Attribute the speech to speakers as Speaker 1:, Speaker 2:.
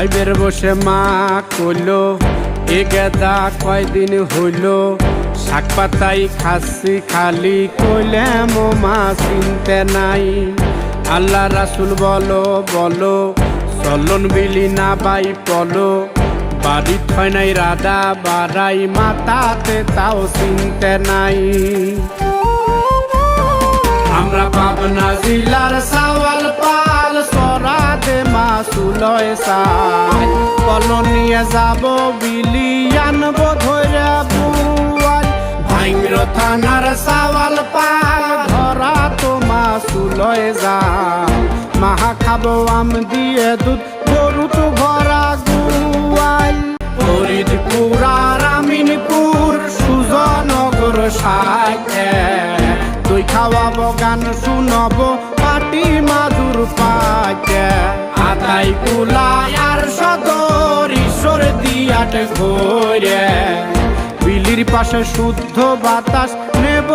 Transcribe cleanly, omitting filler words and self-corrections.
Speaker 1: ভাইবের বসে মা কইলো এ গেদা কয়দিন হইল শাক পাতাই খাসি খালি কইলে মা চিনতে নাই। আল্লাহ রাসুল বলো বলো চলন বিলি না বাই পলো বাড়ি থয় নাই রাধা বাড়াই মাতাতে তাও চিনতে নাই। আমরা পাবনা জিলার সাওয়াল পাল সরাদে মাসুলয় সাই কলো নিয়ে যাব বিলি আনবো ধরে বুয়াল। ভাইঙ্গর থানার সাওয়াল পাল ধরা তো মাসুলয় যায় মাহা খাবো আম দিয়ে দুধ গরু তো ভরা গুয়াল। ফরিদপুর আর আমিনপুর সুজনগর সাইকে তুই খাওয়াবো গান শুনবো পাটি মাদুর পাইতে আতাই কুলাই আর সদর ঈশ্বর দিয়াট ঘোরে বিলির পাশে শুদ্ধ বাতাস নেব